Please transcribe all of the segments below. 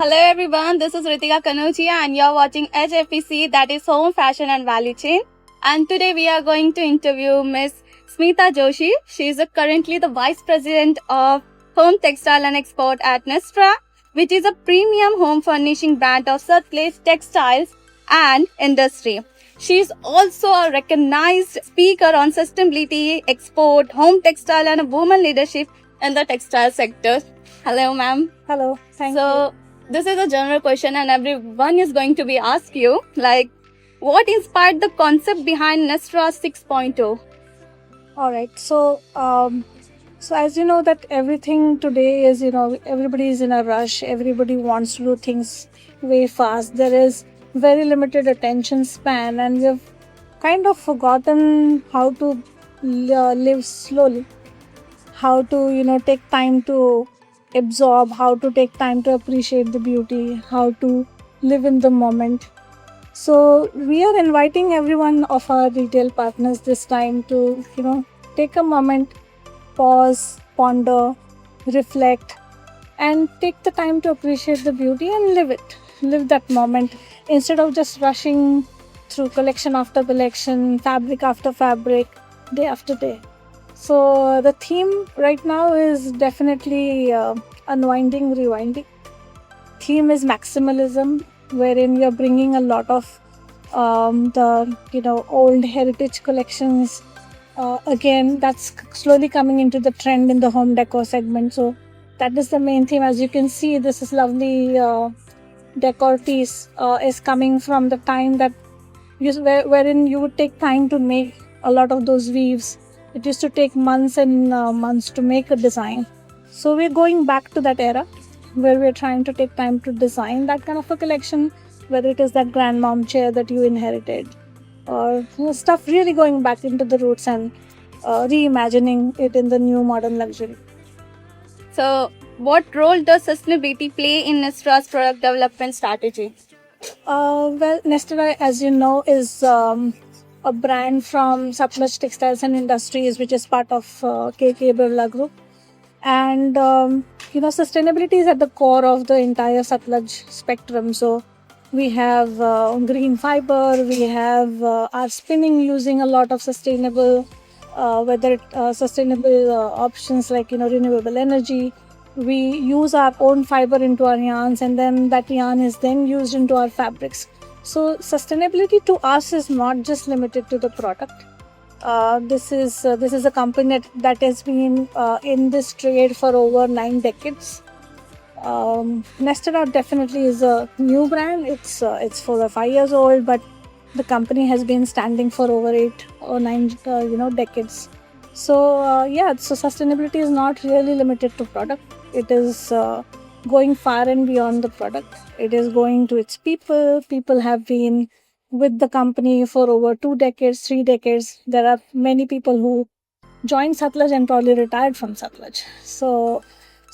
Hello everyone, this is Ritika Kanuchia and you're watching HFPC, that is Home Fashion and Value Chain. And today we are going to interview Miss Smita Joshi. She is currently the Vice President of Home Textile and Export at Nestra, which is a premium home furnishing brand of Satluj Textiles and Industry. She is also a recognized speaker on sustainability, export, home textile and women leadership in the textile sector. Hello ma'am. Hello, thank you. This is a general question and everyone is going to be asked you, like, what inspired the concept behind Nestra 6.0? All right. So as you know that everything today is, everybody is in a rush. Everybody wants to do things way fast. There is very limited attention span, and we have kind of forgotten how to live slowly, how to, take time to absorb, how to take time to appreciate the beauty, how to live in the moment. So we are inviting everyone of our retail partners this time to, take a moment, pause, ponder, reflect, and take the time to appreciate the beauty and live it. Live that moment instead of just rushing through collection after collection, fabric after fabric, day after day. So the theme right now is definitely unwinding, rewinding. Theme is maximalism, wherein we are bringing a lot of the old heritage collections. Again, that's slowly coming into the trend in the home decor segment. So that is the main theme. As you can see, this is lovely decor piece is coming from the time that wherein you would take time to make a lot of those weaves. It used to take months and months to make a design. So we're going back to that era where we're trying to take time to design that kind of a collection, whether it is that grandmom chair that you inherited or stuff really going back into the roots and reimagining it in the new modern luxury. So, what role does sustainability play in Nestra's product development strategy? Well, Nestra, as you know, is a brand from Satluj Textiles and Industries, which is part of KK Birla Group. And, sustainability is at the core of the entire Satluj spectrum. So we have green fiber, we have our spinning using a lot of sustainable, sustainable options like, renewable energy. We use our own fiber into our yarns, and then that yarn is then used into our fabrics. So sustainability to us is not just limited to the product. This is a company that has been in this trade for over 9 decades. Nestra definitely is a new brand. It's 4 or 5 years old, but the company has been standing for over 8 or 9 decades. So so sustainability is not really limited to product. It is going far and beyond the product. It is going to its people. People have been with the company for over 2 decades, 3 decades. There are many people who joined Satluj and probably retired from Satluj. So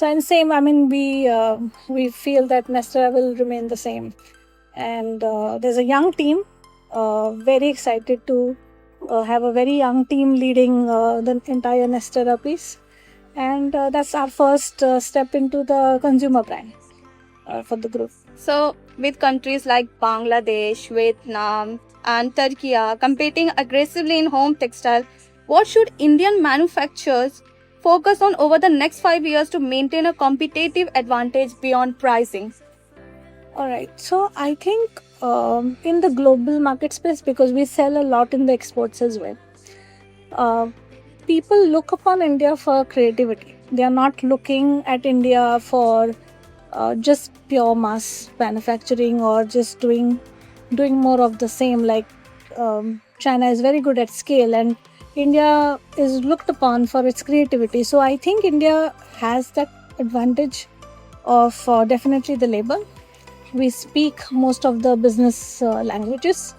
and same, I mean, we feel that Nestra will remain the same. And there's a young team, very excited to have a very young team leading the entire Nestra piece. And that's our first step into the consumer brand for the group. So, with countries like Bangladesh, Vietnam, and Turkey competing aggressively in home textile, what should Indian manufacturers focus on over the next 5 years to maintain a competitive advantage beyond pricing? All right. So I think in the global market space, because we sell a lot in the exports as well, people look upon India for creativity. They are not looking at India for just pure mass manufacturing or just doing more of the same. Like China is very good at scale, and India is looked upon for its creativity. So I think India has that advantage of definitely the labor. We speak most of the business languages,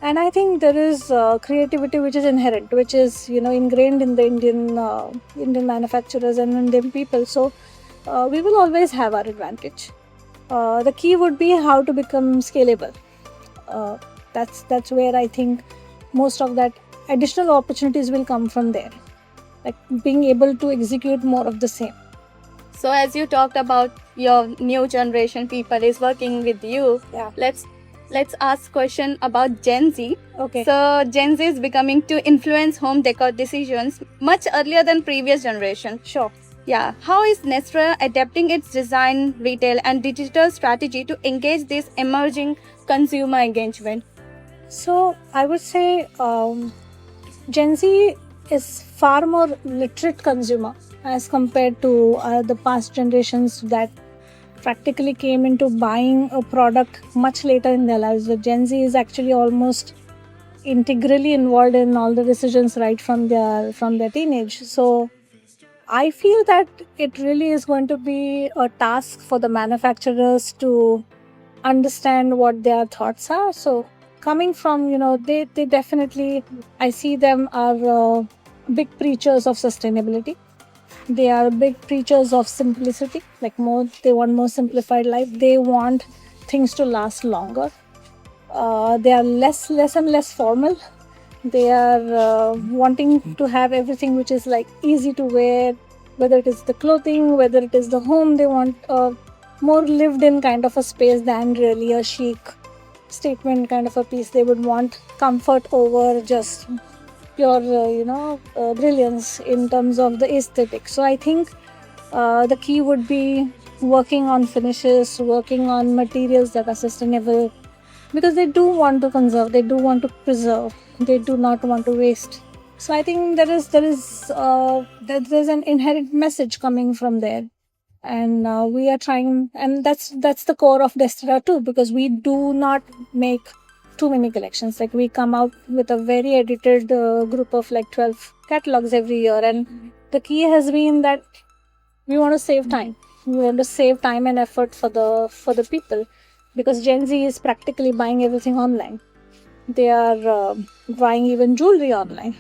and I think there is creativity which is inherent, which is ingrained in the Indian manufacturers and Indian people. So we will always have our advantage. The key would be how to become scalable. That's where I think most of that additional opportunities will come from there, like being able to execute more of the same. So, as you talked about your new generation people is working with you. Yeah. Let's ask question about Gen Z. Okay. So Gen Z is becoming to influence home decor decisions much earlier than previous generation. Sure. Yeah, how is Nestra adapting its design, retail, and digital strategy to engage this emerging consumer engagement? So I would say Gen Z is far more literate consumer as compared to the past generations that practically came into buying a product much later in their lives. The Gen Z is actually almost integrally involved in all the decisions right from their teenage. So I feel that it really is going to be a task for the manufacturers to understand what their thoughts are. So coming from, they definitely, I see them are big preachers of sustainability. They are big preachers of simplicity, like they want more simplified life. They want things to last longer. They are less and less formal. They are wanting to have everything which is like easy to wear, whether it is the clothing, whether it is the home. They want a more lived in kind of a space than really a chic statement kind of a piece. They would want comfort over just pure brilliance in terms of the aesthetic. So I think the key would be working on finishes, working on materials that are sustainable, because they do want to conserve, they do want to preserve, they do not want to waste. So I think there's an inherent message coming from there, and we are trying, and that's the core of Destera too, because we do not make too many collections. Like, we come out with a very edited group of like 12 catalogs every year, and the key has been that we want to save time. We want to save time and effort for the people, because Gen Z is practically buying everything online. They are buying even jewelry online.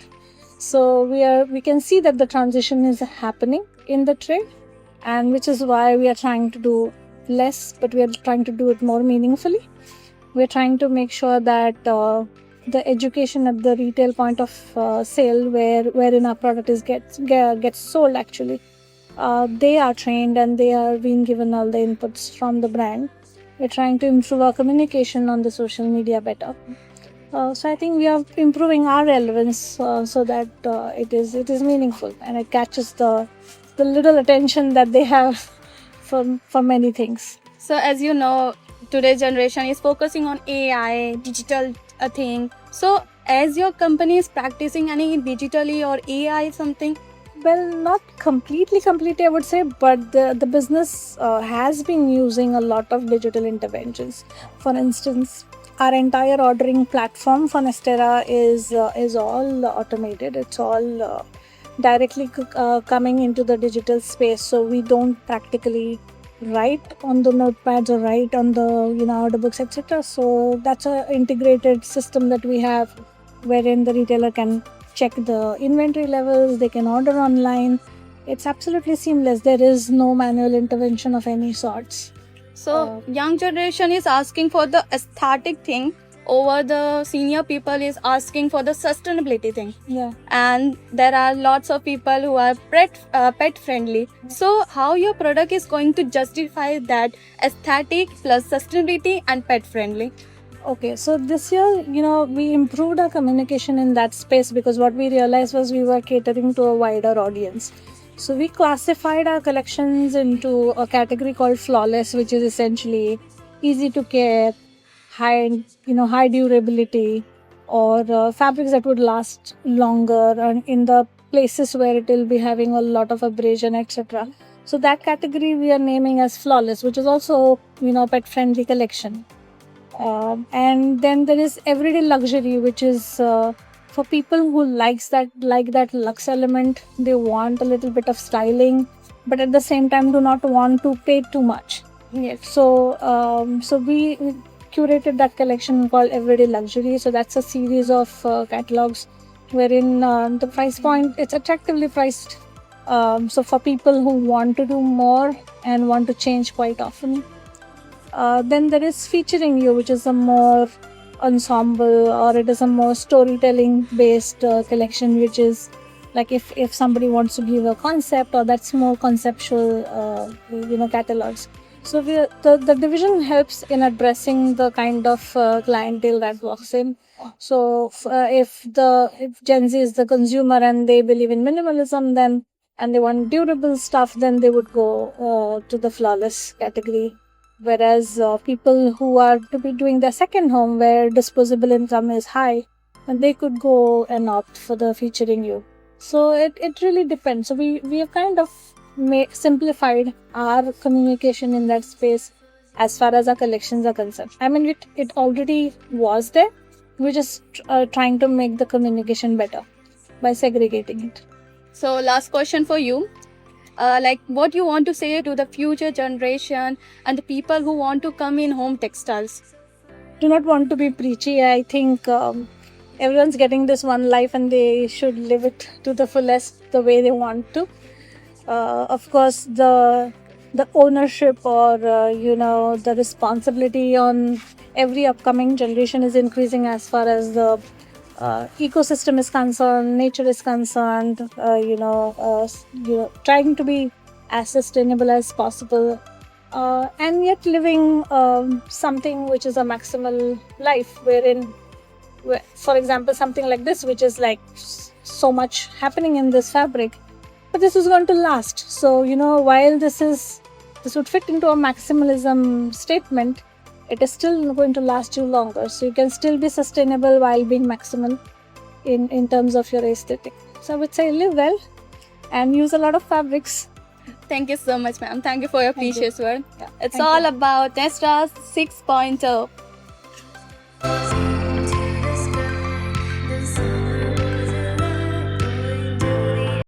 So we can see that the transition is happening in the trade, and which is why we are trying to do less, but we are trying to do it more meaningfully. We're trying to make sure that the education at the retail point of sale, wherein our product gets sold, actually, they are trained and they are being given all the inputs from the brand. We're trying to improve our communication on the social media better. So I think we are improving our relevance so that it is meaningful and it catches the little attention that they have for many things. So as you know, today's generation is focusing on AI, digital thing. So as your company is practicing any digitally or AI something? Well, not completely, I would say, but the business has been using a lot of digital interventions. For instance, our entire ordering platform for Nestera is all automated. It's all directly coming into the digital space. So we don't practically write on the notepads or write on the order books, etc. So that's an integrated system that we have, wherein the retailer can check the inventory levels, they can order online. It's absolutely seamless. There is no manual intervention of any sorts. So young generation is asking for the aesthetic thing, over the senior people is asking for the sustainability thing. Yeah. And there are lots of people who are pet friendly. So how your product is going to justify that aesthetic plus sustainability and pet friendly? Okay, so this year, we improved our communication in that space, because what we realized was we were catering to a wider audience. So we classified our collections into a category called flawless, which is essentially easy to care, high durability, or fabrics that would last longer, and in the places where it will be having a lot of abrasion, etc. So that category we are naming as flawless, which is also pet friendly collection. And then there is everyday luxury, which is for people who like that luxe element. They want a little bit of styling, but at the same time do not want to pay too much. Yes. So we curated that collection called Everyday Luxury. So that's a series of catalogs wherein the price point, it's attractively priced. So for people who want to do more and want to change quite often. Then there is Featuring You, which is a more ensemble, or it is a more storytelling based collection, which is like if somebody wants to give a concept, or that's more conceptual catalogs. So the division helps in addressing the kind of clientele that walks in. So if Gen Z is the consumer and they believe in minimalism, then and they want durable stuff, then they would go to the flawless category. Whereas people who are to be doing their second home, where disposable income is high, and they could go and opt for the featuring you. So it really depends. So we have kind of simplified our communication in that space as far as our collections are concerned. I mean, it already was there. We're just trying to make the communication better by segregating it. So last question for you. Like what you want to say to the future generation and the people who want to come in home textiles? Do not want to be preachy. I think everyone's getting this one life and they should live it to the fullest the way they want to. Of course, the ownership or the responsibility on every upcoming generation is increasing as far as the ecosystem is concerned, nature is concerned. Trying to be as sustainable as possible, and yet living something which is a maximal life, for example, something like this, which is like so much happening in this fabric. But this is going to last. So, while this would fit into a maximalism statement, it is still going to last you longer. So you can still be sustainable while being maximal in terms of your aesthetic. So I would say live well and use a lot of fabrics. Thank you so much, ma'am. Thank you for your Thank you. precious word. Yeah, It's thank all you. about Nesta 6.0.